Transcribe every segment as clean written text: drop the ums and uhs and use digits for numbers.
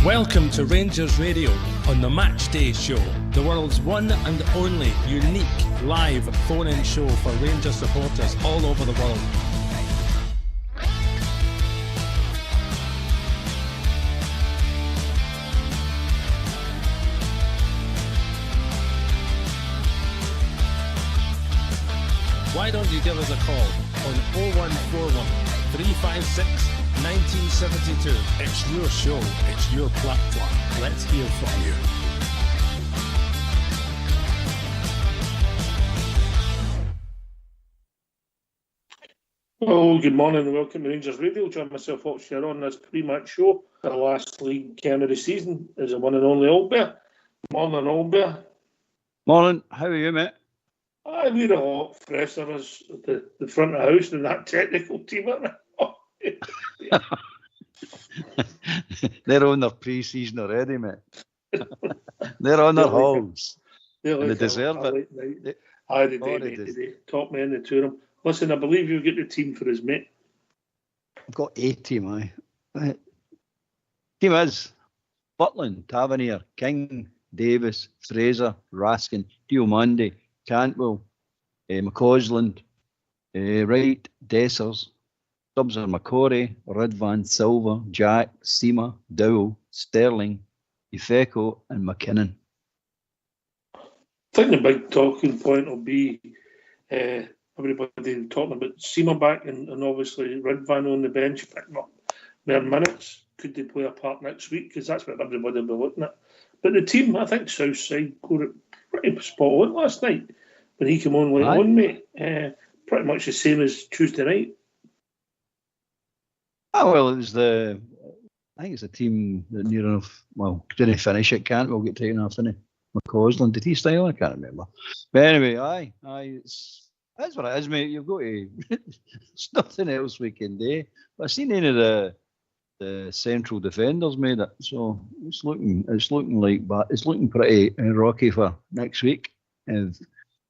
Welcome to Rangers Radio on the Matchday show, the world's one and only unique live phone-in show for Rangers supporters all over the world. Why don't you give us a call on 0141 356 1972. It's your show, it's your platform. Let's hear from you. Well, good morning and welcome to Rangers Radio. Join myself, Fox, here on this pre-match show. The last league game of the season is the one and only Albert. Morning, Albert. Morning, how are you, mate? We're a lot fresher as the front of the house than that technical team, aren't they? They're on their pre-season already, mate. They're on their halls. They deserve it. Today. Top men, the two of them. Listen, I believe you've got the team for us, mate. I've got a team, aye. Team is Butland, Tavernier, King, Davis, Fraser, Raskin, Diomande, Cantwell, McCausland, Wright, Dessers. Subs are McCorry, Ridvan, Silver, Jack, Seema, Dowell, Sterling, Ifeko and McKinnon. I think the big talking point will be everybody talking about Seema back and obviously Ridvan on the bench picking up their minutes. Could they play a part next week? Because that's what everybody will be looking at. But the team, I think Southside got it pretty spot on last night when he came on late on, mate. Pretty much the same as Tuesday night. Oh, well, it was I think it's a team that near enough, didn't finish it, Cantwell get taken off, didn't he? McCausland, did he stay on? I can't remember. But anyway, that's what it is, mate. You've got to, there's nothing else we can do. But I've seen any of the central defenders made it, so it's looking like, but it's looking pretty rocky for next week. And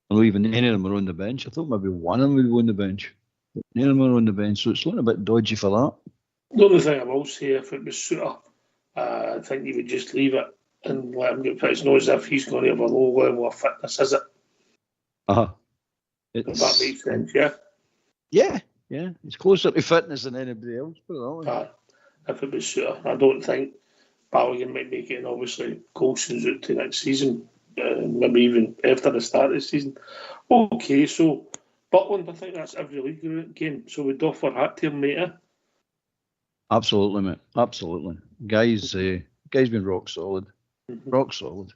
I know even any of them are on the bench. I thought maybe one of them would be on the bench. But none of them are on the bench, so it's looking a bit dodgy for that. The only thing I will say, if it was Suter, I think he would just leave it and let him get fit. It's not as if he's going to have a low level of fitness, is it? If that makes sense, yeah? Yeah. It's closer to fitness than anybody else, put it that way. If it was Suter, I don't think Balogun might make it, and obviously Coulson's out to next season, maybe even after the start of the season. Okay, so Butland, I think that's every league game, so we'd offer hat to him, mate. Absolutely, mate. Absolutely. Guy's been rock solid. Mm-hmm. Rock solid.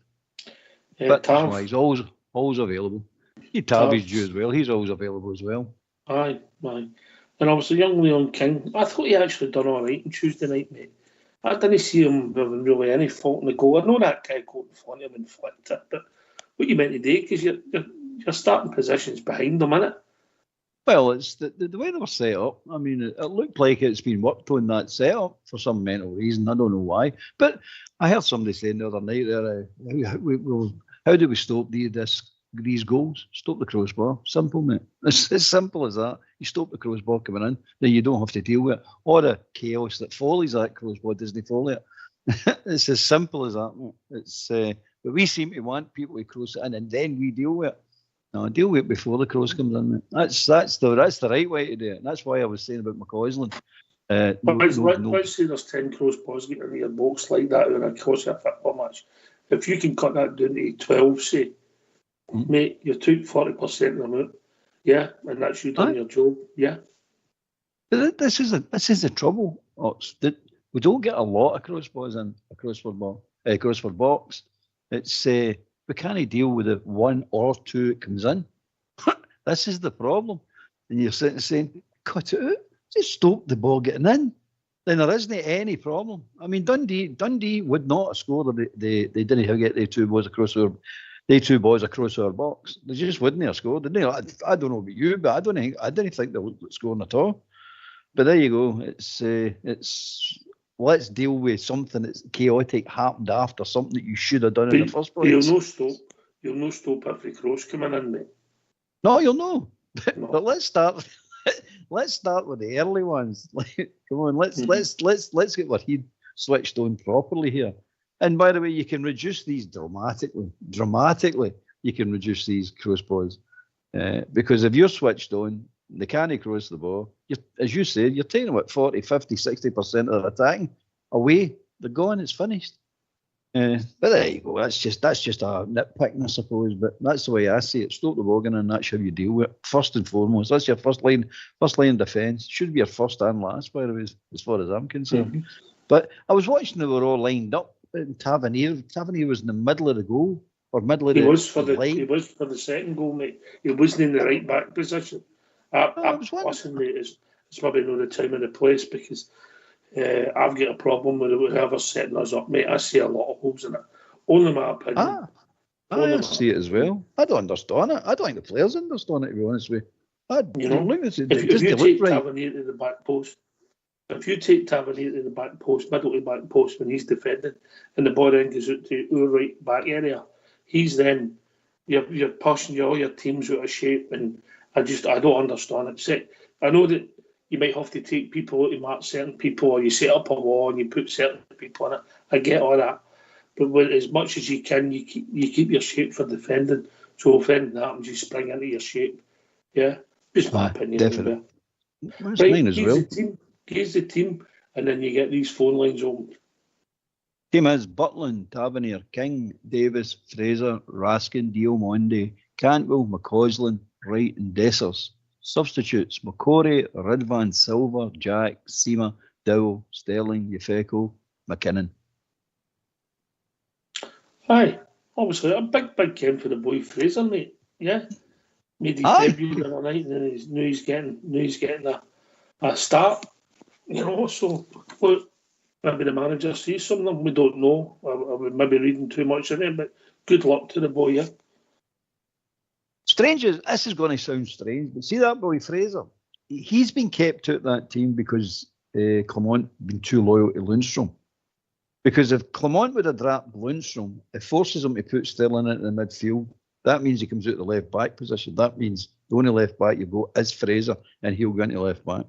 Tav, he's always available. Tavi's due as well. He's always available as well. Aye. And obviously, young Leon King, I thought he actually done all right on Tuesday night, mate. I didn't see him having really any fault in the goal. I know that guy got in front of him and flicked it, but what you meant to do, because your starting position's behind them, innit? Well, it's the way they were set up. I mean, it looked like it's been worked on, that setup, for some mental reason. I don't know why. But I heard somebody saying the other night there, how do we stop these goals? Stop the crossbar. Simple, mate. It's as simple as that. You stop the crossbar coming in, then you don't have to deal with it. Or the chaos that follows that crossbar doesn't follow it. It's as simple as that, mate. But we seem to want people to cross it in and then we deal with it. No, deal with it before the cross comes in, mate. That's the right way to do it. And that's why I was saying about McCausland. Let's say there's 10 crossbars getting in your box like that in a course of a football match. If you can cut that down to 12, say, mate, you took 40% of them out. Yeah, and that's you doing your job. Yeah. But this is the trouble. We don't get a lot of crossbars in a crossbar box. It's we can't deal with the one or two that comes in. This is the problem. And you're sitting saying, cut it out. Just stop the ball getting in. Then there isn't any problem. I mean, Dundee would not have scored if they didn't get the two balls across our box. They just wouldn't have scored, didn't they? I don't know about you, but I didn't think they would score at all. But there you go. It's let's deal with something that's chaotic happened after something that you should have done in the first place. You'll no stop every cross coming in, mate. No, you'll know. But let's start with the early ones. Come on, let's get Wahid switched on properly here. And by the way, you can reduce these dramatically. Dramatically, you can reduce these crossbars. Because if you're switched on, they can't cross the ball. As you said, you're taking about 40, 50, 60% of the attacking away. They're gone, it's finished. But there you go. That's just a nitpicking, I suppose. But that's the way I see it. Stop the Wogan, and that's how you deal with it. First and foremost, that's your first line of defence. Should be your first and last, by the way, as far as I'm concerned. Mm-hmm. But I was watching; they were all lined up. And Tavernier was in the middle of the goal, or middle of the line. He was for the second goal, mate. He wasn't in the right back position. Personally, it's probably not the time or the place, because I've got a problem with whoever's setting us up, mate. I see a lot of holes in it. Only my opinion. I see it as well. I don't understand it. I don't think the players understand it, to be honest with you. If you take Tavernier to the back post, middle to back post, when he's defending, and the ball then goes out to your right back area, he's then you're pushing all your teams out of shape, and I don't understand it. I know that you might have to take people out to mark certain people, or you set up a wall and you put certain people on it. I get all that, but as much as you can, you keep your shape for defending. So if anything happens, you spring into your shape. Yeah, just my opinion. Definitely. That's mine as well. Here's the team, and then you get these phone lines open. Team is Butland, Tavernier, King, Davis, Fraser, Raskin, Diomande, Cantwell, McCausland, Wright and Dessers. Substitutes: McCory, Ridvan, Silver, Jack, Seema, Dowell, Sterling, Yefeko, McKinnon. Aye, obviously a big game for the boy Fraser, mate. Yeah, made his debut the other night, and he's getting a start. So maybe the manager sees something we don't know. I would maybe reading too much in it, but good luck to the boy. Yeah. Strange as this is going to sound strange, but see that boy Fraser, he's been kept out of that team because Clement been too loyal to Lundstrom. Because if Clement would have dropped Lundstrom, it forces him to put Sterling into the midfield. That means he comes out the left back position. That means the only left back you go is Fraser, and he'll go into left back.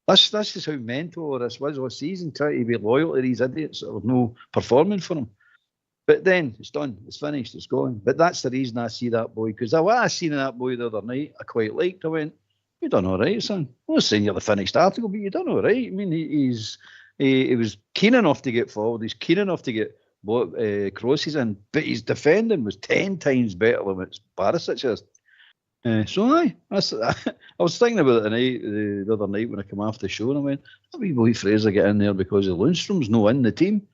That's just how mental this was all season, trying to be loyal to these idiots that are no performing for him. But then it's done, it's finished, it's gone. But that's the reason I see that boy, because what I seen in that boy the other night, I quite liked. I went, "You done all right, son." I'm not saying you're the finished article, but you done all right. I mean, he was keen enough to get forward. He's keen enough to get crosses in, but his defending was 10 times better than what Barisic is. I was thinking about it the other night when I came off the show, and I went, "That wee boy Fraser get in there because Lundstrom's no in the team."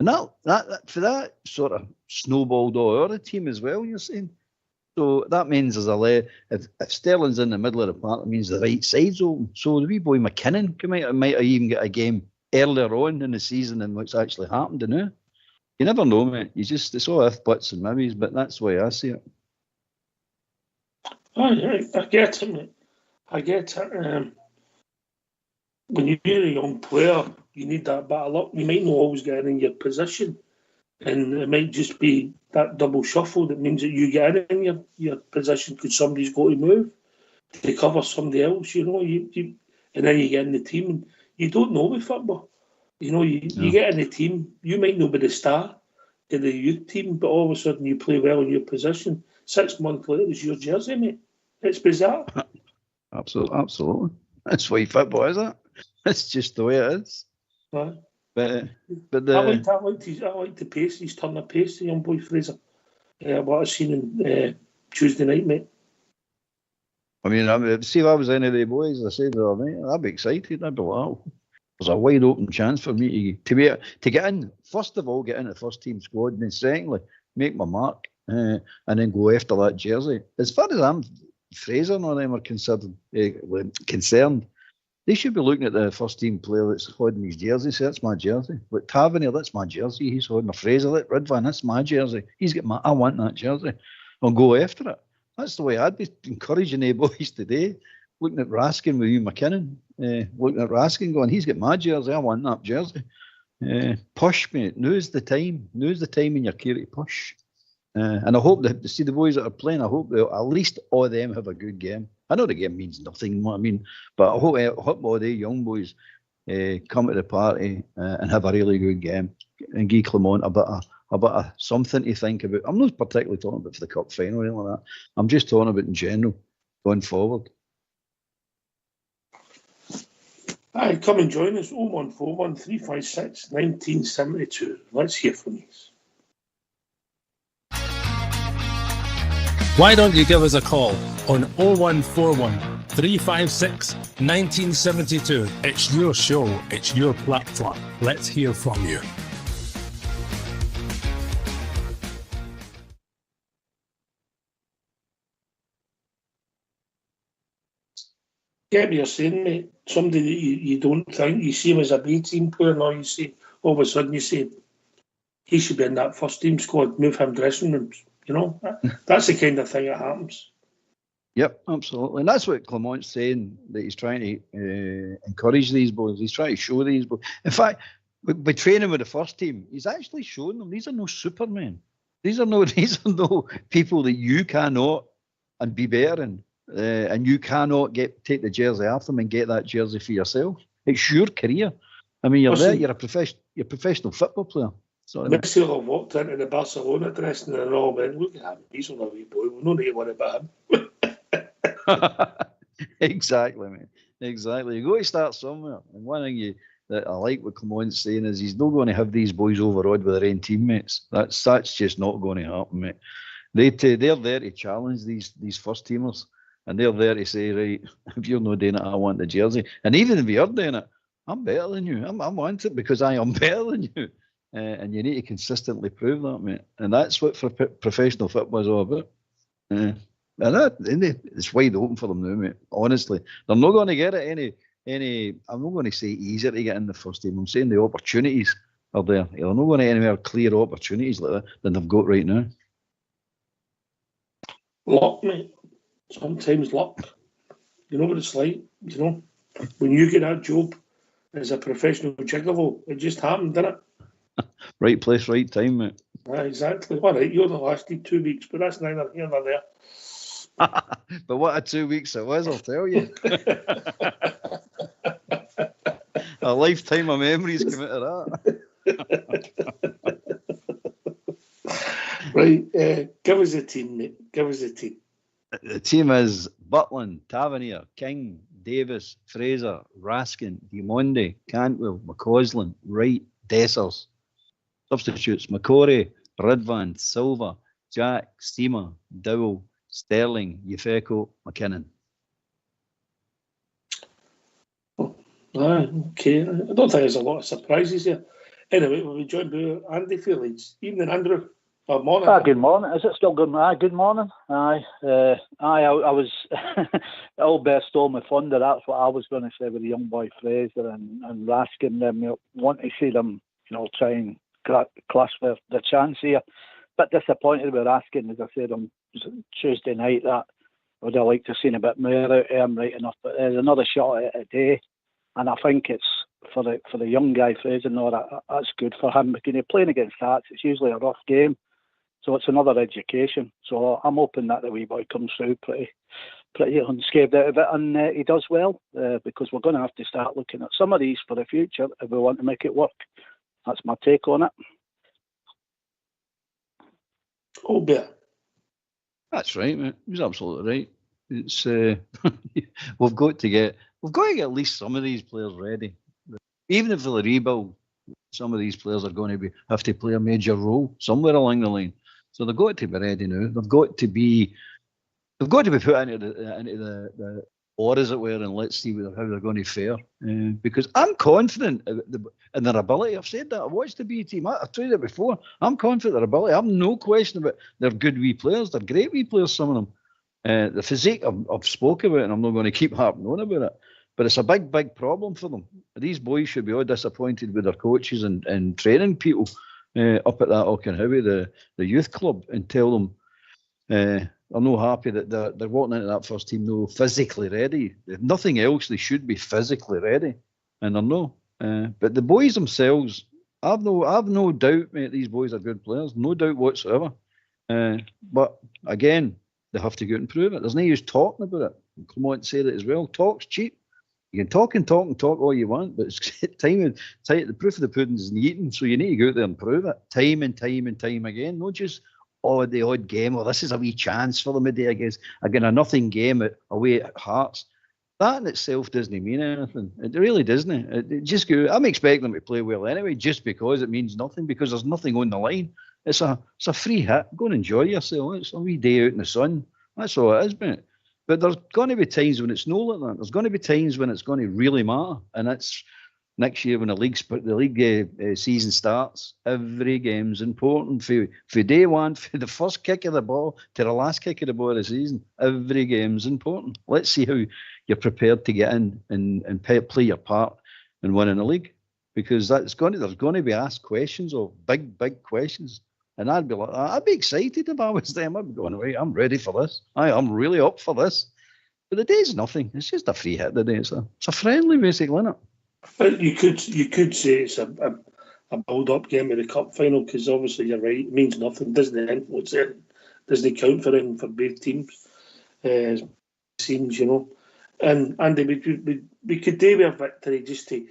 And that sort of snowballed all over the team as well, you're saying. So that means if Sterling's in the middle of the park, it means the right side's open. So the wee boy McKinnon might have even get a game earlier on in the season than what's actually happened, you never know, mate. It's all if, buts and maybes, but that's the way I see it. I get it, mate. I get it. When you're a young player, you need that bit of luck. You might not always get in your position, and it might just be that double shuffle that means that you get in your position because somebody's got to move to cover somebody else. And then you get in the team, and you don't know with football. You get in the team, you might not be the star in the youth team, but all of a sudden you play well in your position. 6 months later, it's your jersey, mate. It's bizarre. Absolutely. That's why football is it. That's just the way it is. Right. But I like the pace. He's turned the pace, the young boy Fraser. What I've seen in Tuesday night, mate. I mean, see if I was any of the boys, I said the other night, I'd be excited. I'd be like, there's a wide open chance for me to get in. First of all, get in the first team squad, and then secondly, make my mark, and then go after that jersey. As far as Fraser and all them are concerned, they should be looking at the first team player that's holding his jersey. So that's my jersey. Like Tavernier, that's my jersey. He's holding a Fraser. Like Ridvan, that's my jersey. I want that jersey. I'll go after it. That's the way I'd be encouraging the boys today. Looking at Raskin with you, McKinnon. Looking at Raskin going, he's got my jersey. I want that jersey. Push, mate. Now's the time. Now's the time in your career to push. And I hope that to see the boys that are playing, I hope at least all of them have a good game. I know the game means nothing, but I hope all the young boys come to the party and have a really good game and give Clement a bit of something to think about. I'm not particularly talking about for the cup final or anything like that. I'm just talking about in general going forward. Aye, come and join us. 0141 356 1972. Let's hear from you. Why don't you give us a call on 0141 356 1972? It's your show, it's your platform. Let's hear from you. Get what you're saying, mate. Somebody that you don't think, you see him as a B team player, now you see, all of a sudden you say, he should be in that first team squad, move him dressing rooms. You know, that's the kind of thing that happens. Yep, absolutely. And that's what Clement's saying, that he's trying to encourage these boys. He's trying to show these boys. In fact, by training with the first team, he's actually showing them these are no supermen. These are no people that you cannot and be better in. And you cannot take the jersey off them and get that jersey for yourself. It's your career. I mean, you're there. You're a professional football player. Messi will have walked into the Barcelona dressing and all went, look at him, he's on a wee boy. We don't need to worry about him. Exactly, mate. Exactly. You've got to start somewhere. And one thing that I like what Clement's saying is he's not going to have these boys overawed with their own teammates. That's just not going to happen, mate. They're there to challenge these first teamers. And they're there to say, right, if you're not doing it, I want the jersey. And even if you're doing it, I'm better than you. I want it because I am better than you. And you need to consistently prove that, mate. And that's what professional football is all about. And it's wide open for them now, mate. Honestly, they're not going to get it any. I'm not going to say easier to get in the first team. I'm saying the opportunities are there. They're not going to get any more clear opportunities like that than they've got right now. Luck, mate. Sometimes luck. You know what it's like. You know, when you get that job as a professional gigolo, it just happened, didn't it? Right place, right time, mate. Exactly. All right, you only lasted 2 weeks, but that's neither here nor there. But what a 2 weeks it was, I'll tell you. A lifetime of memories come out of that. Right, give us a team, mate. Give us a team. The team is Butland, Tavernier, King, Davis, Fraser, Raskin, Diamondi, Cantwell, McCausland, Wright, Dessers. Substitutes: McCorry, Ridvan, Silva, Jack, Steamer, Dowell, Sterling, Yefeko, McKinnon. Okay. I don't think there's a lot of surprises here. Anyway, we'll be joined by Andy Felix. Evening, Andrew. Morning. Good morning. Is it still good? Good morning. I was all best stole my thunder. That's what I was going to say with the young boy Fraser and Raskin. Them, want to see them, try and clash for the chance here. But disappointed with Raskin, as I said on Tuesday night. That I would have liked to have seen a bit more out of him, right enough. But there's another shot at it today, and I think it's for the young guy Fraser. No, that's good for him because you're playing against Hearts. It's usually a rough game. So it's another education. So I'm hoping that the wee boy comes through pretty unscathed out of it, and he does well because we're going to have to start looking at some of these for the future if we want to make it work. That's my take on it. Oh, yeah. That's right, mate. He's absolutely right. It's we've got to get at least some of these players ready. Even if they'll rebuild, some of these players are going to have to play a major role somewhere along the line. So they've got to be ready now. They've got to be put into the or as it were, and let's see how they're going to fare. Because I'm confident in their ability. I've said that. I watched the B team. I've told you that before. I'm confident in their ability. I've no question about they're good wee players. They're great wee players, some of them. The physique I've spoken about, and I'm not going to keep harping on about it. But it's a big, big problem for them. These boys should be all disappointed with their coaches and training people up at that Auchenhowie, the youth club, and tell them they're not happy that they're walking into that first team no physically ready. If nothing else, they should be physically ready, and they're not. But the boys themselves, I've no doubt, mate. These boys are good players, no doubt whatsoever. But again, they have to go out and prove it. There's no use talking about it. Clement said it as well. Talk's cheap. You can talk and talk and talk all you want, but it's time. The proof of the pudding is in the eating, so you need to go out there and prove it time and time and time again. Not just the odd game, or this is a wee chance for them today against a nothing game away at Hearts. That in itself doesn't mean anything. It really doesn't. It just go. I'm expecting them to play well anyway, just because it means nothing, because there's nothing on the line. It's a free hit. Go and enjoy yourself. It's a wee day out in the sun. That's all it is, mate. But there's going to be times when it's no like that. There's going to be times when it's going to really matter, and that's next year when the league season starts. Every game's important. For day one, for the first kick of the ball to the last kick of the ball of the season, every game's important. Let's see how you're prepared to get in and play your part in winning the league, because there's going to be asked questions, or big questions. And I'd be excited if I was them. I'd be going, wait, I'm ready for this. I'm really up for this. But the day's nothing. It's just a free hit today. It's a friendly, basically, isn't it? But you could say it's a build-up game of the cup final, because obviously you're right. It means nothing. Doesn't influence it. Doesn't count for anything for both teams. It seems, And Andy, we could do with a victory just to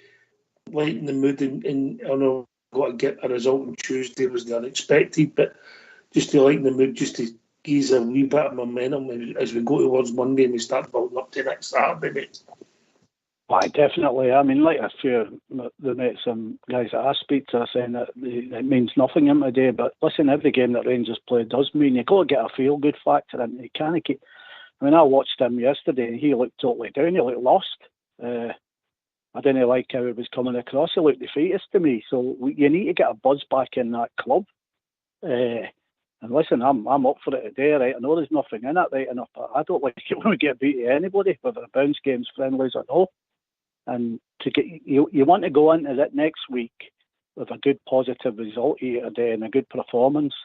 lighten the mood. And I know got to get a result on Tuesday was the unexpected, but just to lighten the mood, just to ease a wee bit of momentum as we go towards Monday and we start building up to next Saturday, mate. Why, definitely. I mean, like a few the mates, some guys that I speak to are saying that it means nothing in today. But listen, every game that Rangers play does mean you've got to get a feel-good factor in. You can't keep. I mean, I watched him yesterday and he looked totally down. He looked lost. I didn't like how he was coming across. He looked defeatist to me. So you need to get a buzz back in that club. And listen, I'm up for it today, right? I know there's nothing in it, right enough, but I don't like it when we get beat to anybody, whether the bounce games, friendlies or no. And to get you want to go into that next week with a good positive result here today and a good performance.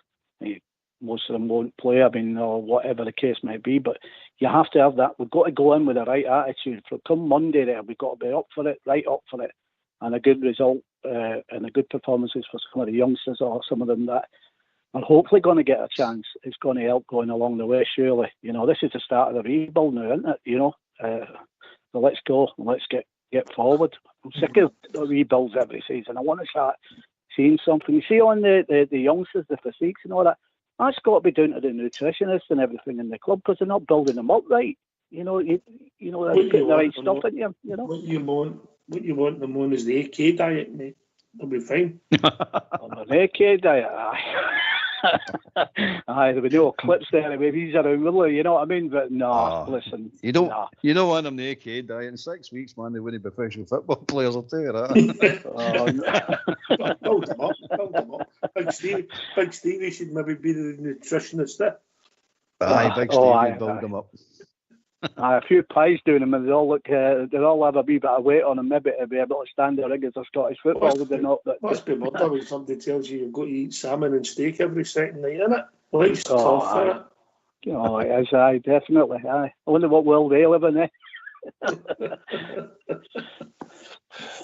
Most of them won't play, or whatever the case may be, but you have to have that. We've got to go in with the right attitude. For come Monday there, we've got to be up for it, right up for it, and a good result and a good performances for some of the youngsters or some of them that are hopefully going to get a chance. It's going to help going along the way, surely. This is the start of the rebuild now, isn't it? So let's go and let's get forward. I'm sick of the rebuilds every season. I want to start seeing something. You see on the youngsters, the physiques and all that, that's got to be down to the nutritionists and everything in the club, because they're not building them up right. They're putting the right stuff in you. What you want them on is the AK diet, mate. They'll be fine. On an AK diet, aye, there were no clips there anyway. He's around, really, you know what I mean? But listen. You don't want them the AK diet. In 6 weeks, man, they wouldn't be professional football players, I'll tell you that. Build them up. Big Stevie should maybe be the nutritionist there. Aye, Big Stevie build them up. A few pies doing them, and they all have a wee bit of weight on them, maybe to be able to stand the rig as a Scottish football, would they not? Must be murder when somebody tells you you've got to eat salmon and steak every second night, innit? Life's tough, innit? Oh, it is, aye, definitely, aye. I wonder what world they live in,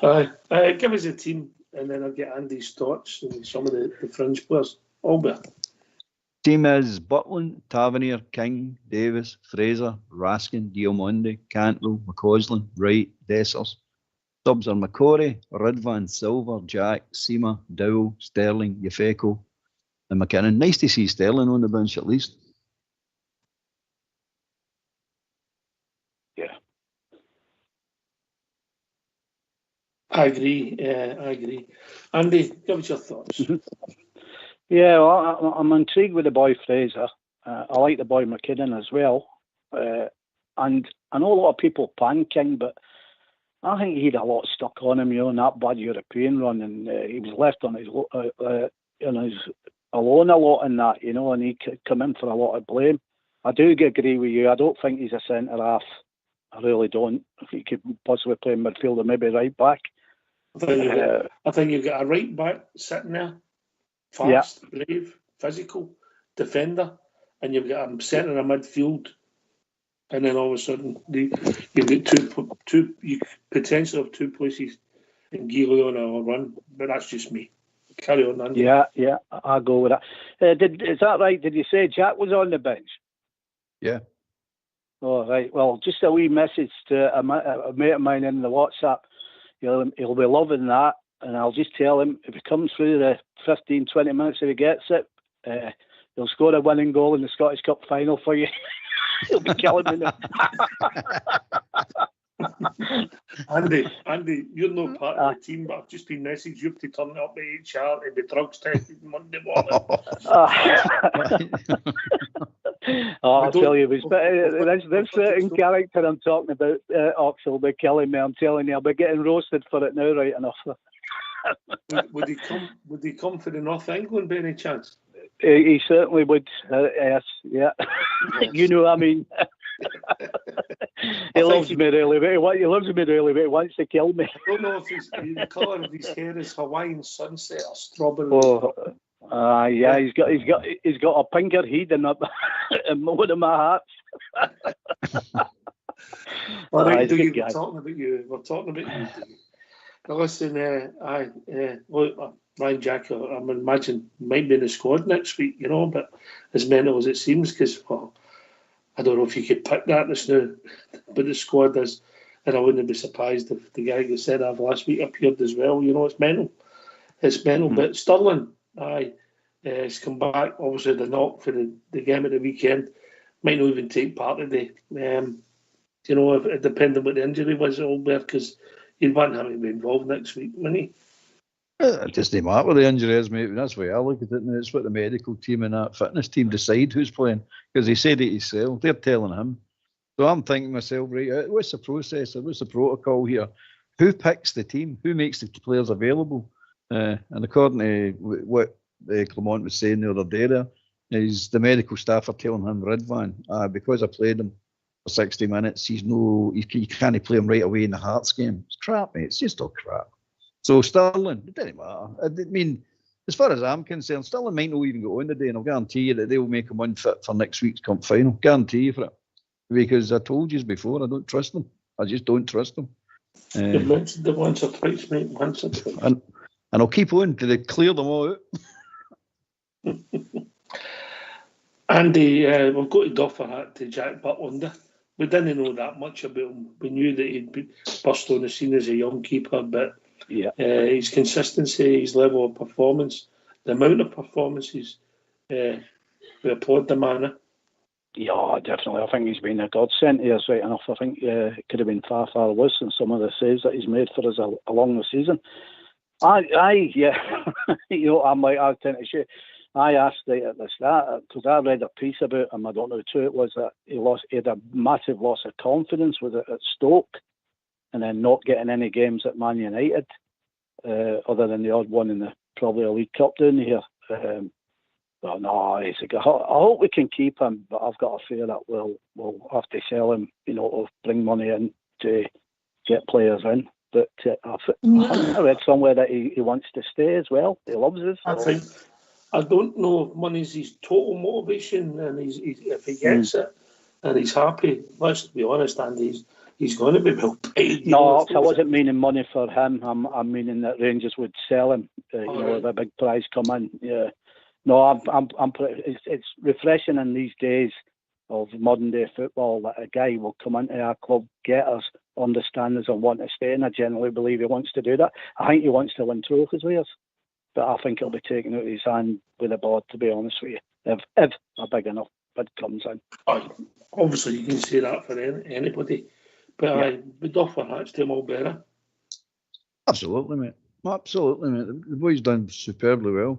Aye. Give us a team, and then I'll get Andy's thoughts and some of the fringe players. Albert. Team is Butland, Tavernier, King, Davis, Fraser, Raskin, Diamondi, Cantwell, McCausland, Wright, Dessers. Subs are McCory, Ridvan, Silver, Jack, Seema, Dowell, Sterling, Yefeko, and McKinnon. Nice to see Sterling on the bench at least. Yeah. I agree. Andy, give us your thoughts. Yeah, well, I'm intrigued with the boy Fraser. I like the boy McKinnon as well. And I know a lot of people pan King, but I think he had a lot stuck on him, in that bad European run, and he was left on his alone a lot in that, and he could come in for a lot of blame. I do agree with you. I don't think he's a centre half. I really don't. I think he could possibly play midfield or maybe right back. I think you've got a right back sitting there. Fast, brave, physical, defender, and you've got a centre of midfield, and then all of a sudden you've got two you potentially have two places in Gilo on a run, but that's just me. Carry on, Andy. Yeah, I'll go with that. Is that right? Did you say Jack was on the bench? Yeah. Oh, right. Well, just a wee message to a mate of mine in the WhatsApp. He'll be loving that. And I'll just tell him, if he comes through the 15, 20 minutes, if he gets it, he'll score a winning goal in the Scottish Cup final for you. He'll be killing me now. Andy, you're not part of the team, but I've just been messaged you to turn up at HR to be drugs tested Monday morning. I'll tell you, this certain character I'm talking about, Ox, will be killing me. I'm telling you, I'll be getting roasted for it now, right enough. Would he come for the North England by any chance? He certainly would. Yes, yeah. You know what I mean. He loves me really, but he wants to kill me. I don't know if the colour of his hair is Hawaiian sunset or strawberry. Yeah, he's got a pinker head in one of my hats. All right, we're talking about you. Now listen, look, Ryan Jack, I'm imagine might be in the squad next week, but as mental as it seems, because I don't know if you could pick that just now, but the squad is, and I wouldn't be surprised if the guy who said that last week appeared as well. It's mental. It's mental. Mm-hmm. But Sterling, he's come back. Obviously, the knock for the game at the weekend. Might not even take part today. If it depended on what the injury was, Albert, because you'd want him to be involved next week, wouldn't he? It doesn't matter what the injury is, mate. That's the way I look at it. And it's what the medical team and that fitness team decide who's playing. Because he said it himself. They're telling him. So I'm thinking to myself, right, what's the process? What's the protocol here? Who picks the team? Who makes the players available? And according to what Clement was saying the other day there, is the medical staff are telling him, Ridvan, because I played him for 60 minutes, you can't play him right away in the Hearts game. It's crap, mate. It's just all crap. So Sterling, it doesn't matter. I mean, as far as I'm concerned, Sterling might not even go on today, and I'll guarantee you that they will make him unfit for next week's cup final. Guarantee you for it. Because I told you before, I don't trust them. I just don't trust them. You've mentioned it once or twice, mate. Once or twice. And I'll keep on till they clear them all out. Andy, we'll go to Duffer Hat to Jack Butlander. We didn't know that much about him. We knew that he'd burst on the scene as a young keeper, but his consistency, his level of performance, the amount of performances, we applaud the man. Yeah, definitely. I think he's been a godsend to us, right enough. I think it could have been far, far worse than some of the saves that he's made for us along the season. I tend to share. I asked right at the start, because I read a piece about him, I don't know who it was, that he had a massive loss of confidence with it at Stoke, and then not getting any games at Man United, other than the odd one in probably a League Cup down here. But no, he's a guy. I hope we can keep him, but I've got a fear that we'll have to sell him, or bring money in to get players in. But I read somewhere that he wants to stay as well. He loves us. I don't know if money's his total motivation, and if he gets it and he's happy. Let's be honest, Andy, he's going to be well paid. No, I wasn't meaning money for him. I'm meaning that Rangers would sell him. If a big prize come in. Yeah. No, it's refreshing in these days of modern day football that a guy will come into our club, get us, understand us, and want to stay. And I generally believe he wants to do that. I think he wants to win trophies with us. But I think he'll be taking out his hand with a board, to be honest with you, if a big enough bid comes in. Obviously, you can say that for anybody, but with Duffer Hat's to him all better. Absolutely, mate. The boy's done superbly well.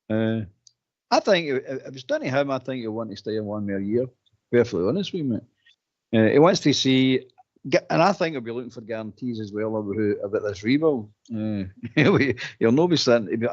I think if it's done to him, I think he'll want to stay in one more year. Perfectly honest with you, mate. He wants to see. And I think he'll be looking for guarantees as well about this rebuild. He'll not be sitting.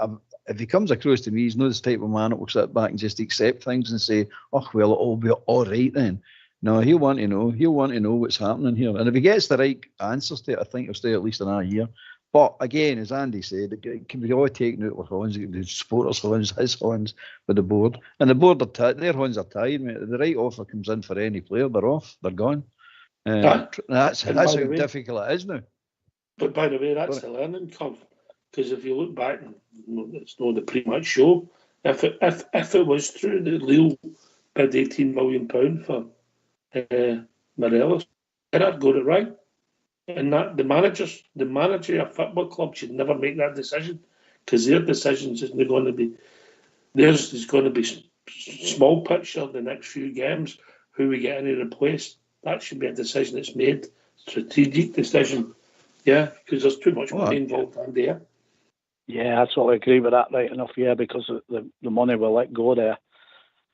If he comes across to me, he's not this type of man that will sit back and just accept things and say, "Oh well, it'll be all right then." No, he'll want to know. He'll want to know what's happening here. And if he gets the right answers to it, I think he'll stay at least another year. But again, as Andy said, it can be all taken out with horns. It can be supporters' horns, his horns, with the board. And the board, their horns are tied, mate. If the right offer comes in for any player, they're off. They're gone. That's how difficult it is now. But by the way, that's the learning curve. Because if you look back, it's not the pre-match show. If it was true that Lille bid £18 million for Morelos. Gerrard got it right. And that the manager of football club should never make that decision, because their decisions isn't going to be, theirs is going to be small picture the next few games, who we get in to replace. That should be a decision that's made, strategic decision. Yeah, because there's too much money involved in there. Yeah, I totally agree with that right enough, yeah, because the money will let go there.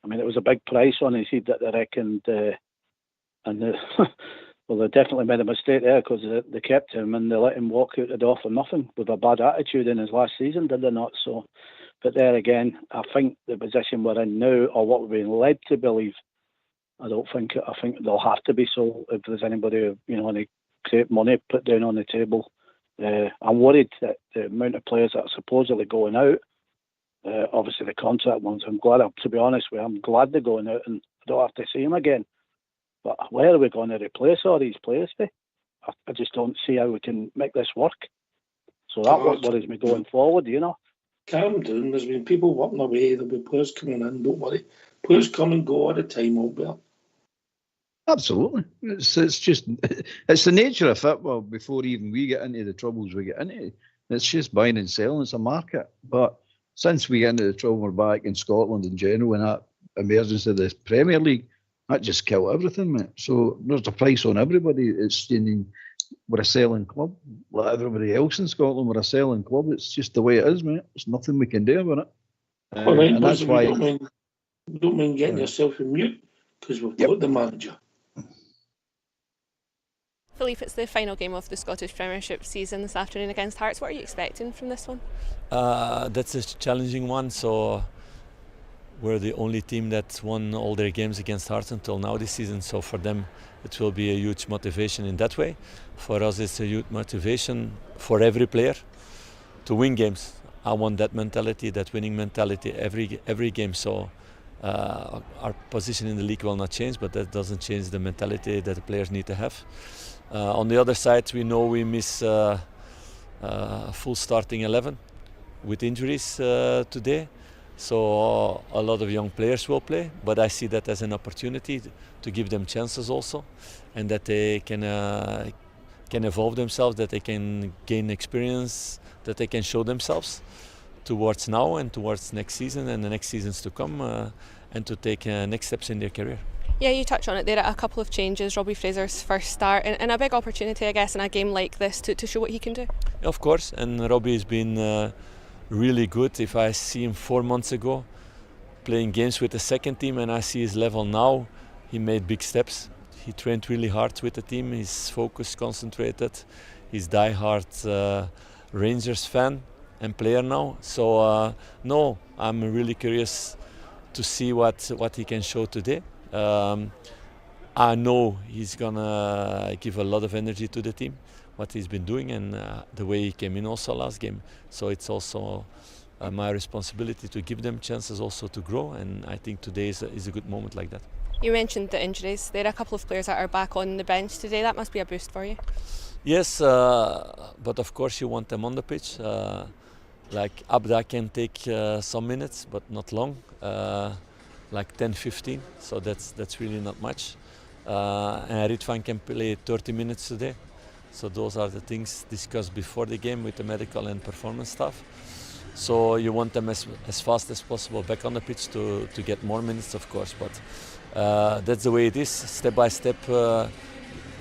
I mean, it was a big price on his head that they reckoned, well, they definitely made a mistake there, because they kept him and they let him walk out the door for nothing with a bad attitude in his last season, did they not? So, but there again, I think the position we're in now, or what we're being led to believe, I think they'll have to be sold if there's anybody, any great money put down on the table. I'm worried that the amount of players that are supposedly going out, obviously the contract ones, to be honest with you, I'm glad they're going out and I don't have to see them again. But where are we going to replace all these players to? I just don't see how we can make this work. So that worries me going forward, Calm down. There's been people working away. There'll be players coming in. Don't worry. Players come and go all the time, Albert. Absolutely. It's the nature of football before even we get into the troubles we get into. It's just buying and selling. It's a market. But since we get into the trouble we're back in Scotland in general, and that emergence of the Premier League, that just killed everything, mate. So there's a price on everybody. We're a selling club. Like everybody else in Scotland, we're a selling club. It's just the way it is, mate. There's nothing we can do about it. And that's why... Don't mind getting yourself in mute, because we've got the manager. Philippe, it's the final game of the Scottish Premiership season this afternoon against Hearts. What are you expecting from this one? That's a challenging one. So we're the only team that won all their games against Hearts until now this season. So for them, it will be a huge motivation in that way. For us, it's a huge motivation for every player to win games. I want that mentality, that winning mentality every game. So our position in the league will not change, but that doesn't change the mentality that the players need to have. On the other side, we know we miss full starting 11 with injuries today. So a lot of young players will play, but I see that as an opportunity to give them chances also, and that they can evolve themselves, that they can gain experience, that they can show themselves towards now and towards next season and the next seasons to come, and to take next steps in their career. Yeah, you touched on it there, a couple of changes, Robbie Fraser's first start, and a big opportunity, I guess, in a game like this to show what he can do. Of course, and Robbie has been really good. If I see him 4 months ago playing games with the second team and I see his level now, he made big steps. He trained really hard with the team. He's focused, concentrated. He's die-hard Rangers fan and player now. So no, I'm really curious to see what he can show today. I know he's gonna give a lot of energy to the team, what he's been doing, and the way he came in also last game. So it's also my responsibility to give them chances also to grow, and I think today is a good moment like that. You mentioned the injuries. There are a couple of players that are back on the bench today. That must be a boost for you. Yes, but of course you want them on the pitch. Like Abda can take some minutes, but not long, like 10-15, so that's really not much. And Ritvan can play 30 minutes today. So those are the things discussed before the game with the medical and performance staff. So you want them as fast as possible back on the pitch to get more minutes, of course. But that's the way it is, step by step,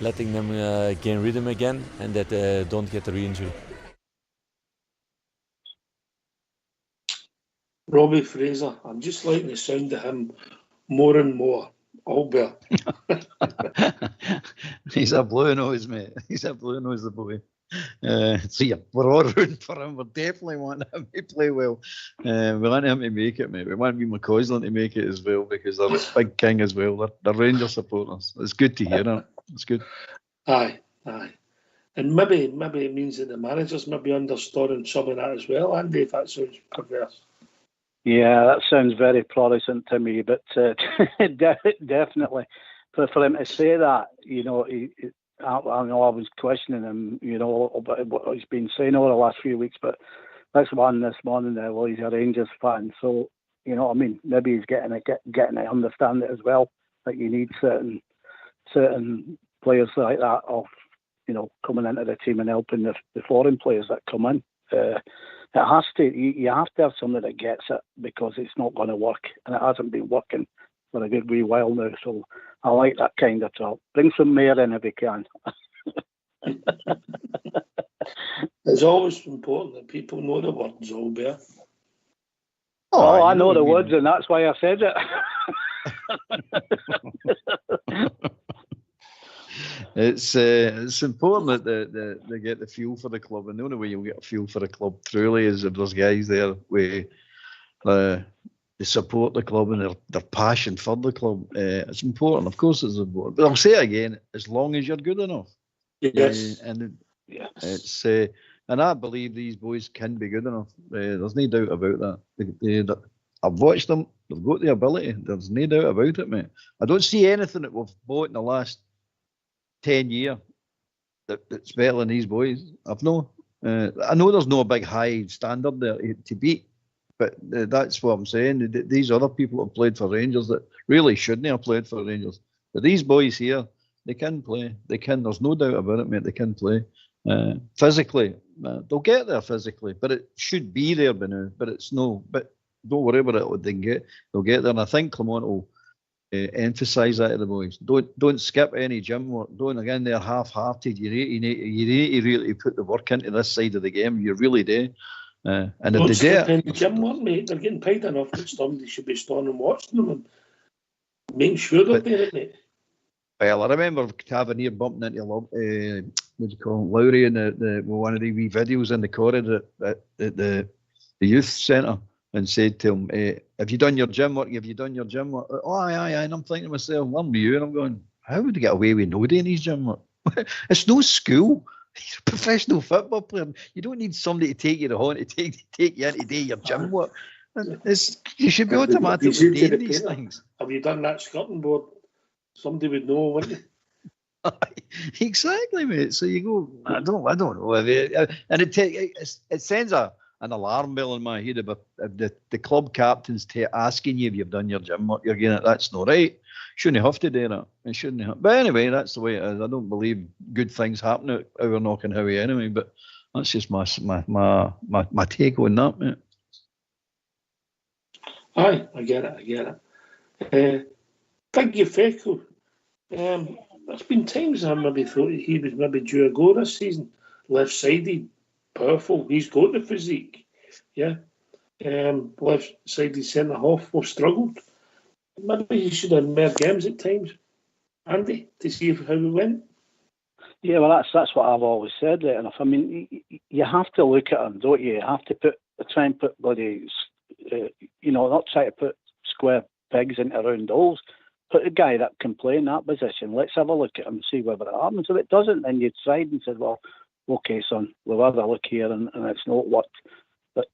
letting them gain rhythm again and that they don't get a re-injury. Robbie Fraser, I'm just liking the sound of him more and more. Albert. He's a blue nose, mate. He's a blue nose, the boy. So yeah, we're all rooting for him. We're definitely wanting him to play well. We want him to make it, mate. We want McCausland to make it as well, because they're a big king as well. They're Rangers supporters. It's good to hear that. It's good. Aye. And maybe it means that the managers maybe understood some of that as well, Andy, if that sounds perverse. Yeah, that sounds very Protestant to me, but definitely for him to say that, I know I was questioning him, about what he's been saying over the last few weeks, but this morning, well, he's a Rangers fan, so maybe he's getting to understand it as well, that you need certain certain players like that off, coming into the team and helping the foreign players that come in. It has to. You have to have somebody that gets it, because it's not going to work, and it hasn't been working for a good wee while now. So I like that kind of talk. Bring some mayor in if you can. It's always important that people know the words, Albert. Oh, I know the words, and that's why I said it. It's important that they get the feel for the club, and the only way you'll get a feel for the club truly is if there's guys there where they support the club and their passion for the club. It's important, of course, it's important. But I'll say it again: as long as you're good enough. Yes. It's and I believe these boys can be good enough. There's no doubt about that. I've watched them. They've got the ability. There's no doubt about it, mate. I don't see anything that we've bought in the last 10 years that's better than these boys. I know there's no big high standard there to beat, but that's what I'm saying. These other people have played for Rangers that really shouldn't have played for Rangers. But these boys here, they can play. They can. There's no doubt about it, mate. They can play. Physically, they'll get there physically, but it should be there by now. But it's no. But don't worry about it. They'll get there. And I think Clement will emphasise that to the boys. Don't skip any gym work. Don't again they're half-hearted. You need to really put the work into this side of the game. You really do. And don't if they skip do any gym work, mate. They're getting paid enough that somebody should be standing and watching them and making sure they're doing it, mate. Well, I remember Tavernier bumping into what do you call him, Lowry in the one of the wee videos in the corridor at the youth centre, and said to him, have you done your gym work? Have you done your gym work? Oh, aye. And I'm thinking to myself, I'm with you, and I'm going, how would he get away with no doing his gym work? It's no school. He's a professional football player. You don't need somebody to take you to home to take you in to do your gym work. You should be automatically doing these things. Have you done that skirting board? Somebody would know, wouldn't they? Exactly, mate. So you go, I don't know. And it sends an alarm bell in my head if the club captain's asking you if you've done your gym work. You're getting it. That's not right. Shouldn't have to do that. It shouldn't have. But anyway, that's the way it is. I don't believe good things happen out our knocking Howie anyway. But that's just my take on that, mate. Aye, I get it. Thank you, Feco. There's been times I maybe thought he was maybe due a go this season. Left-sided, powerful. He's got the physique. Yeah. Left-sided centre-half, we've struggled. Maybe he should have more games at times, Andy, to see how we went. Yeah, well, that's what I've always said, right enough. I mean, you have to look at him, don't you? You have to try and put bloody, not try to put square pegs into round holes. Put a guy that can play in that position. Let's have a look at him and see whether it happens. If it doesn't, then you'd side and say, well, okay, son, we'll have a look here, and it's not worked. But,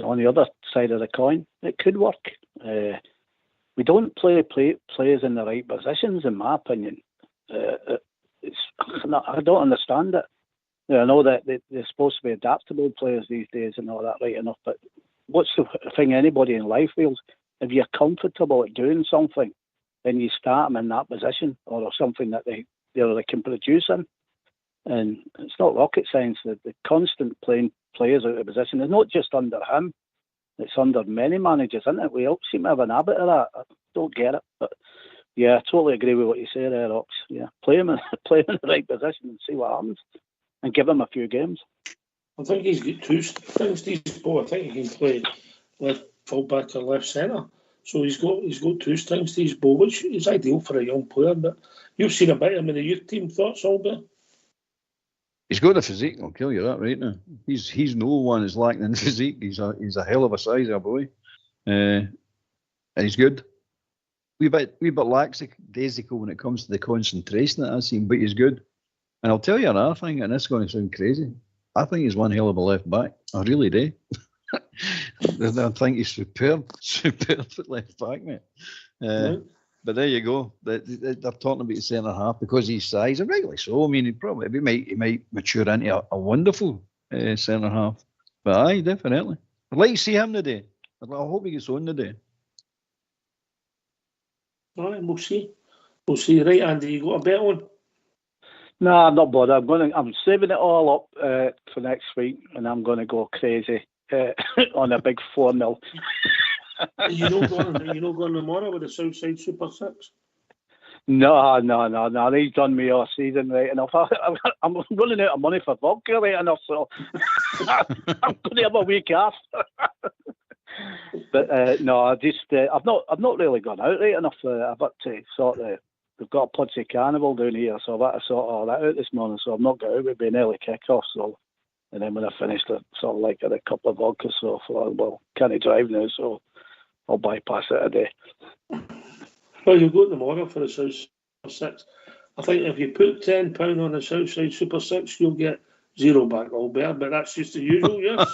on the other side of the coin, it could work. We don't play players in the right positions, in my opinion. I don't understand it. I know that they're supposed to be adaptable players these days and all that, right enough, but what's the thing anybody in life feels? If you're comfortable at doing something, then you start them in that position or something that they can produce in. And it's not rocket science. The constant playing players out of position is not just under him. It's under many managers, isn't it? We all seem to have an habit of that. I don't get it. But yeah, I totally agree with what you say there, Ox. Yeah, play him in the right position and see what happens. And give him a few games. I think he's got two things to his ball. I think he can play left full-back or left centre. So he's got two strings to his bow, which is ideal for a young player. But you've seen a bit of him in the youth team. Thoughts, Albert? He's got the physique. I'll tell you that right now. He's no one is lacking in physique. He's a hell of a size, a boy, and he's good. We bit lackadaisical when it comes to the concentration that I've seen, but he's good. And I'll tell you another thing, and this is going to sound crazy. I think he's one hell of a left back. I really do. I think he's superb at left back, mate. But there you go. They're talking about the centre half because he's size, and rightly so. I mean, he might mature into a wonderful centre half. But aye, definitely. I'd like to see him today. I hope he gets on today. All right, we'll see. We'll see. Right, Andy, you got a bet on? No, I'm not bothered. I'm saving it all up for next week, and I'm going to go crazy on a big 4-0. You not going tomorrow with the Southside Super 6? No. He's done me all season right enough. I'm running out of money for vodka right enough, so I'm going to have a week off. But no, I've not really gone out right enough. I've had to sort of. We've got a Pudsey Carnival down here, so I've had to sort all that out this morning. So I've not got out with being early kick-off. So, and then when I finished, I sort of had a couple of vodkas. So I thought, well, can't drive now, so I'll bypass it a day. Well, you'll go tomorrow for the South Super 6. I think if you put £10 on the Southside Super 6, you'll get zero back, Albert. But that's just the usual, yes.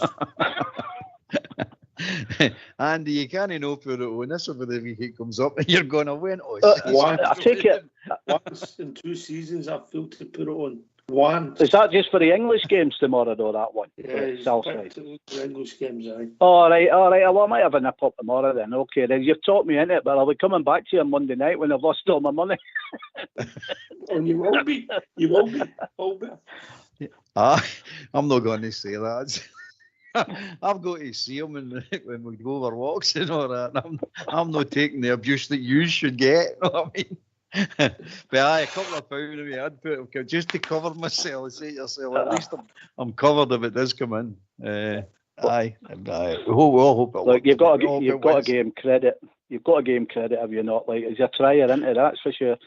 Andy, you can't know put it on this over the week it comes up and you're going to win. I take it. Once in 2 seasons, I've failed to put it on. One. Is that just for the English games tomorrow, though, that one? Yeah, Southside. The English games, aye. All right. Well, I might have a nip up tomorrow then. Okay, then you've talked me into it, but I'll be coming back to you on Monday night when I've lost all my money. And you will be. You will be. Albert. I'm not going to say that. I've got to see him when we go over walks and all that. I'm not taking the abuse that you should get. You know what I mean? But aye, a couple of pounds of me I'd put just to cover myself. Say to yourself, at least I'm covered if it does come in. Aye. We'll hope it. Look, you've got to give him credit. You've got to give him credit if you're not. Like, he's a trier, isn't he? That's for sure.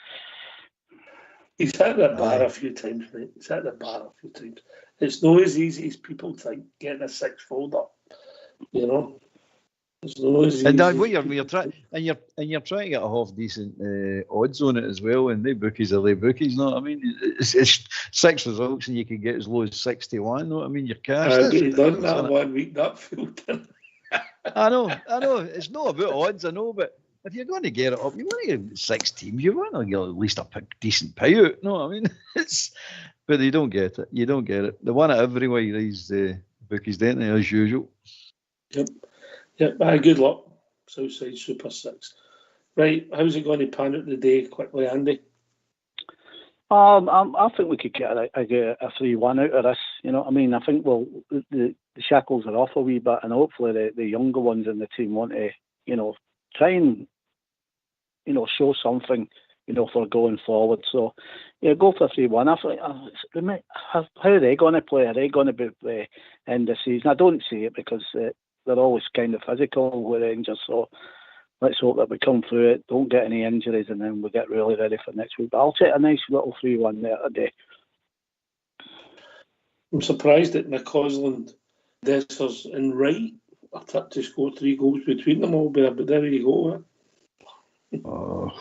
He's hit the bar a few times, mate. He's hit the bar a few times. It's not as easy as people think getting a 6-folder. You know, it's not as easy. And you're trying to get a half decent odds on it as well. And they bookies are they bookies. Know what I mean? It's 6 results and you can get as low as 61. Know what I mean? Your cash. You've done that 1 week. That filled in. I know. It's not about odds. I know, but if you're going to get it up, you want to get 6 teams. You want to get at least a decent payout. Know what I mean? But you don't get it. You don't get it. They want it everywhere, these bookies, don't they, as usual? Yep. Good luck, Southside Super 6. Right, how's it going to pan out the day quickly, Andy? I think we could get a 3-1 out of this. You know what I mean? I think, well, the shackles are off a wee bit, and hopefully the younger ones in the team want to, try and, show something, for going forward. So, yeah, go for 3-1. I think, how are they going to play? Are they going to be the end of the season? I don't see it because they're always kind of physical with Rangers. So let's hope that we come through it, don't get any injuries, and then we get really ready for next week. But I'll take a nice little 3-1 there today. I'm surprised that McCausland, Dessers and Wright are tipped to score 3 goals between them all, but there you go. Oh,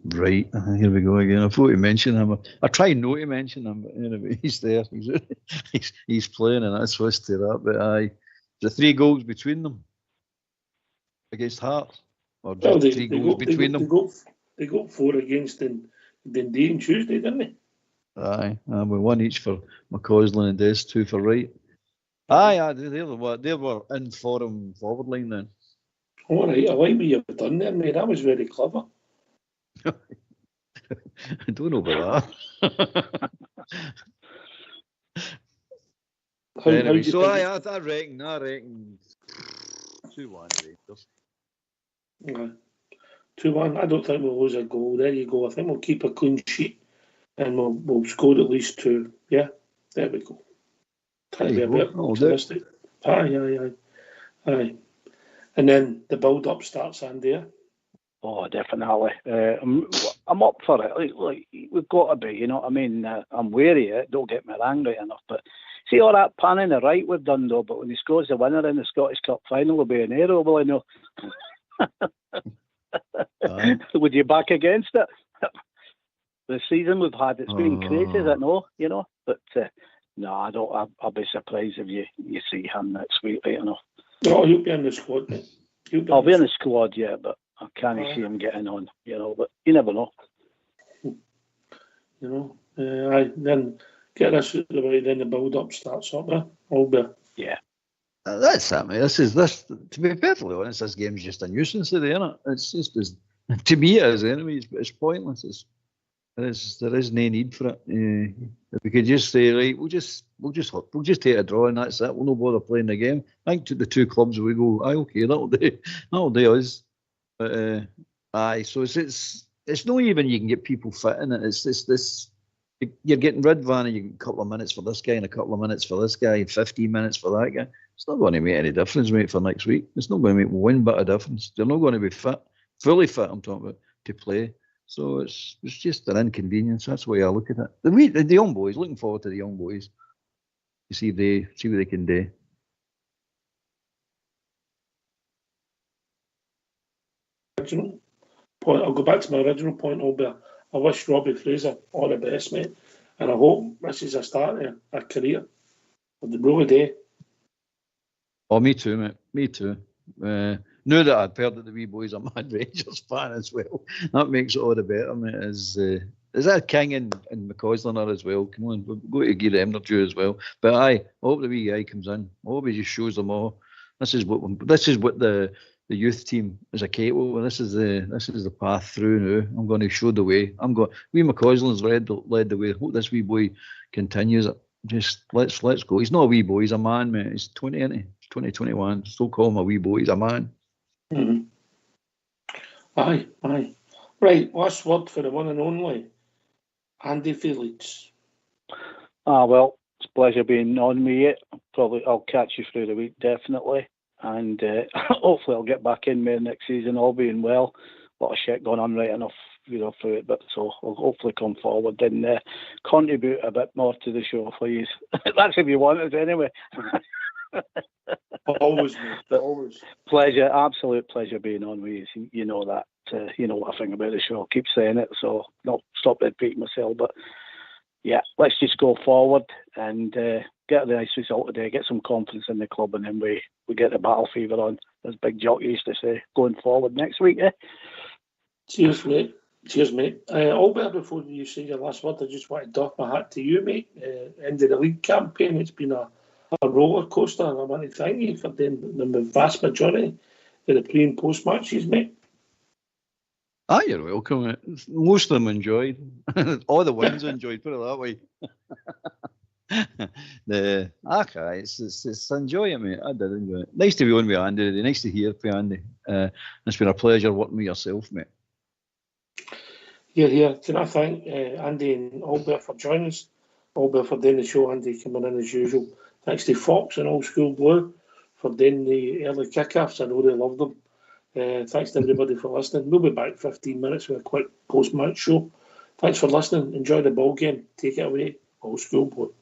right. Here we go again. I thought to mention him. I tried not to mention him, but anyway, he's there. He's playing, and that's supposed to that. But aye, the 3 goals between them against Hearts, or just 3 goals between them. They got 4 against Dundee on Tuesday, didn't they? Aye, with 1 each for McCausland and Des, 2 for Wright. Aye, they were in forward line then. All right, I like what you've done there, mate. That was very clever. I don't know about that. Anyway, so I reckon 2-1 Rangers. Yeah. 2-1. I don't think we'll lose a goal. There you go. I think we'll keep a clean sheet and we'll score at least 2. Yeah, there we go. Try to be a bit optimistic. Aye. And then the build-up starts, Andy. Oh, definitely. I'm up for it. Like we've got to be, you know what I mean? I'm wary of it, don't get me wrong right enough. But see all that panning the right we've done, though, but when he scores the winner in the Scottish Cup final, will be an arrow, will I know? Would you back against it? The season we've had, it's been crazy, is it no? But no, I don't. I'll be surprised if you see him next week, right enough. Oh, he'll be in the squad, mate. I'll be in the squad, yeah, but I can't see him getting on, but you never know. Then get this out of the way, then the build-up starts up there. Yeah. That's it, mate. This, to be perfectly honest, this game's just a nuisance today, isn't it? It's just to me it is anyway, it's pointless. There is no need for it. If we could just say, right, we'll just take a draw and that's it. We'll not bother playing the game. I think to the two clubs we go, aye, okay, that'll do us. But aye, so it's not even you can get people fit in it. It's this. You're getting rid van and you get a couple of minutes for this guy and a couple of minutes for this guy and 15 minutes for that guy. It's not going to make any difference, mate, for next week. It's not going to make one bit of difference. They're not going to be fit, fully fit, I'm talking about, to play. So it's just an inconvenience. That's the way I look at it. The young boys, looking forward to the young boys to see what they can do. Original point. I'll go back to my original point, Albert. I wish Robbie Fraser all the best, mate, and I hope this is a start of a career. But the really do. Oh, me too, mate. Me too. Now that I've heard that the wee boy's a mad Rangers fan as well, that makes it all the better, mate. Is that King and McCausland are as well? Come on, we've got to give them their due as well. But I hope the wee guy comes in. I hope he just shows them all. This is what the youth team is capable of. This is the path through now. I'm going to show the way. Wee McCausland's led the way. I hope this wee boy continues it. Just let's go. He's not a wee boy. He's a man, mate. He's 20, isn't he? He's 20, 21. Still call him a wee boy. He's a man. Mm-hmm. Aye. Right, last word for the one and only Andy Felix. Well, it's a pleasure being on with you. Probably I'll catch you through the week, definitely. And hopefully I'll get back in there next season, all being well. A lot of shit going on right enough, through it, but so I'll hopefully come forward and contribute a bit more to the show for you. That's if you want it anyway. Always, mate. Always. Pleasure, absolute pleasure being on with you. You know that. You know what I think about the show. I'll keep saying it, so not stop repeating myself. But yeah, let's just go forward and get a nice result today, get some confidence in the club, and then we get the battle fever on, as Big Jock used to say, going forward next week. Cheers, mate. Albert, before you say your last word, I just want to doff my hat to you, mate. End of the league campaign, it's been a roller coaster, and I want to thank you for doing the vast majority of the pre and post matches, mate. Ah, you're welcome. Most of them enjoyed. All the wins enjoyed, put it that way. It's enjoy it, mate. I did enjoy it. Nice to be on with Andy today. Nice to hear from Andy. It's been a pleasure working with yourself, mate. Here. Can I thank Andy and Albert for joining us? Albert for doing the show, Andy coming in as usual. Thanks to Fox and Old School Blue for doing the early kickoffs. I know they love them. Thanks to everybody for listening. We'll be back 15 minutes with a quick post-match show. Thanks for listening. Enjoy the ball game. Take it away, Old School Blue.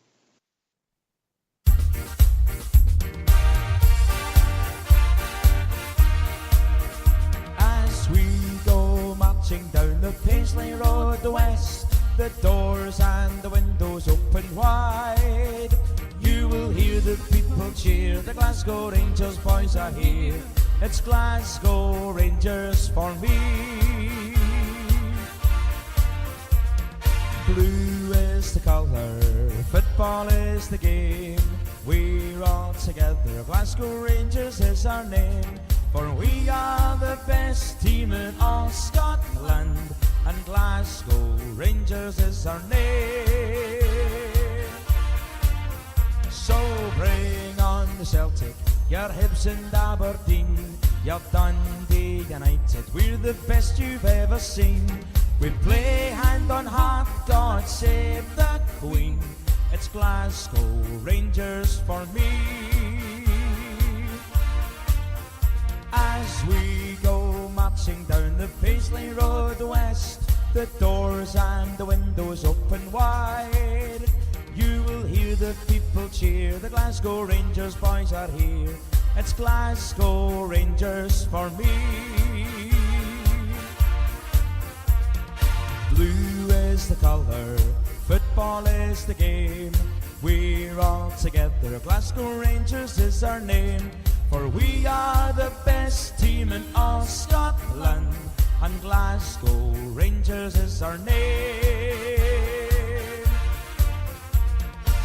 As we go marching down the Paisley Road west, the doors and the windows open wide, you will hear the people cheer. The Glasgow Rangers boys are here. It's Glasgow Rangers for me. Blue is the colour, football is the game. We're all together, Glasgow Rangers is our name. For we are the best team in all Scotland, and Glasgow Rangers is our name. So bring on the Celtic, your Hibs and Aberdeen, your Dundee United, we're the best you've ever seen. We play hand on heart, God save the Queen. It's Glasgow Rangers for me. As we go marching down the Paisley Road west, the doors and the windows open wide, you will hear the people cheer. The Glasgow Rangers boys are here. It's Glasgow Rangers for me. Blue is the colour, football is the game. We're all together, Glasgow Rangers is our name. For we are the best team in all Scotland, and Glasgow Rangers is our name.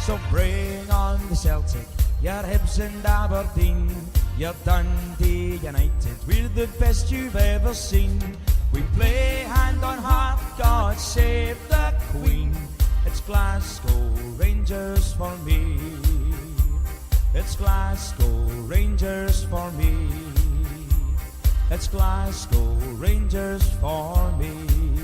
So bring on the Celtic, your Hibs and Aberdeen, your Dundee United, we're the best you've ever seen. We play hand on heart, God save the Glasgow Rangers for me. It's Glasgow Rangers for me. It's Glasgow Rangers for me.